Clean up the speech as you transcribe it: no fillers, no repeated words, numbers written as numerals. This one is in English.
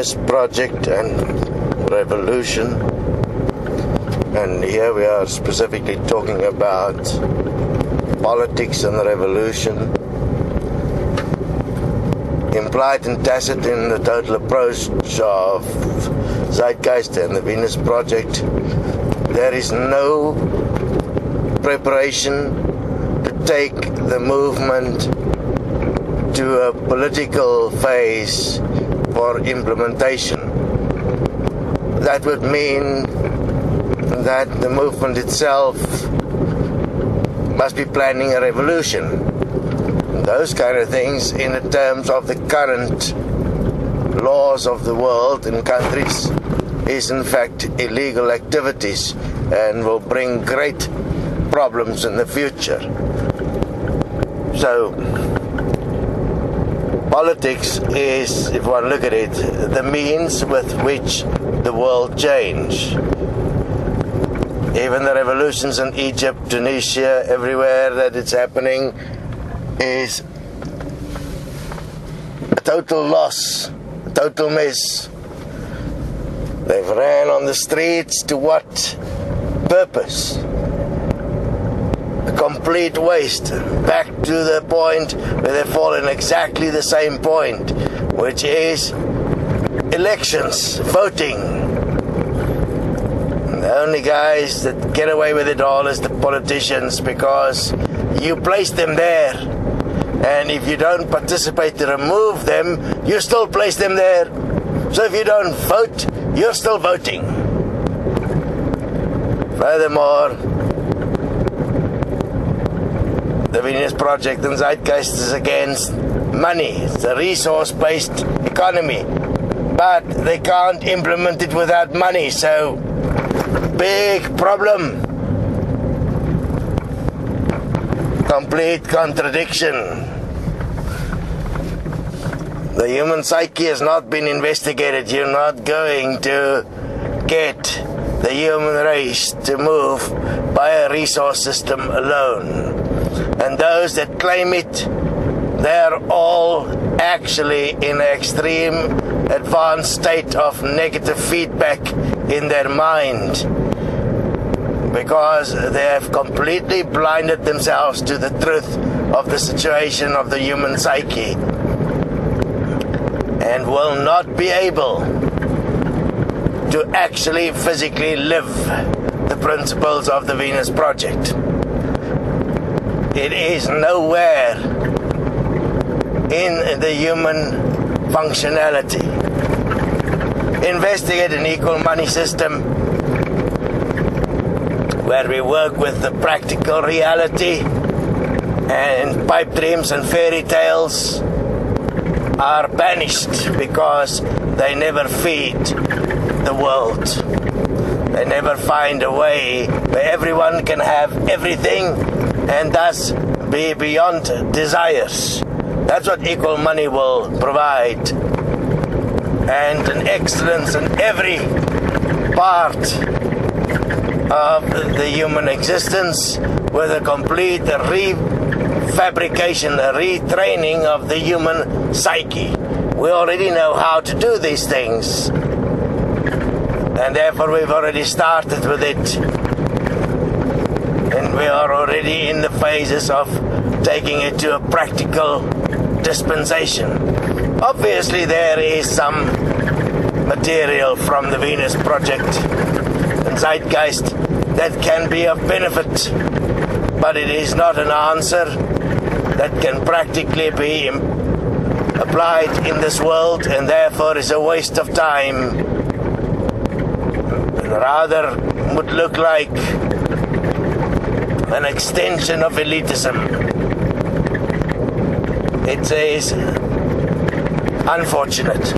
Venus Project and revolution. And here we are specifically talking about politics and revolution. Implied and tacit in the total approach of Zeitgeist and the Venus Project, there is no preparation to take the movement to a political phase for implementation. That would mean that the movement itself must be planning a revolution. Those kind of things, in the terms of the current laws of the world and countries, is in fact illegal activities and will bring great problems in the future. So, politics is, if one look at it, the means with which the world change. Even the revolutions in Egypt, Tunisia, everywhere that it's happening is a total loss, a total mess. They've ran on the streets to what purpose? A complete waste. Back to the point where they fall in exactly the same point, which is elections, voting. And the only guys that get away with it all is the politicians, because you place them there. And if you don't participate to remove them, you still place them there. So if you don't vote, you're still voting. Furthermore, the Venus Project and Zeitgeist is against money. It's a resource-based economy. But they can't implement it without money, so big problem. Complete contradiction. The human psyche has not been investigated. You're not going to get the human race to move by a resource system alone. And those that claim it, they're all actually in an extreme advanced state of negative feedback in their mind, because they have completely blinded themselves to the truth of the situation of the human psyche, and will not be able to actually physically live the principles of the Venus Project. It is nowhere in the human functionality. Investigate an equal money system where we work with the practical reality, and pipe dreams and fairy tales are banished because they never feed the world. They never find a way where everyone can have everything and thus be beyond desires. That's what equal money will provide. And an excellence in every part of the human existence, with a complete refabrication, a retraining of the human psyche. We already know how to do these things, and therefore we've already started with it, and we are already in the phases of taking it to a practical dispensation. Obviously there is some material from the Venus Project and Zeitgeist that can be of benefit, but it is not an answer that can practically be applied in this world, and therefore is a waste of time, and rather would look like an extension of elitism. It is unfortunate.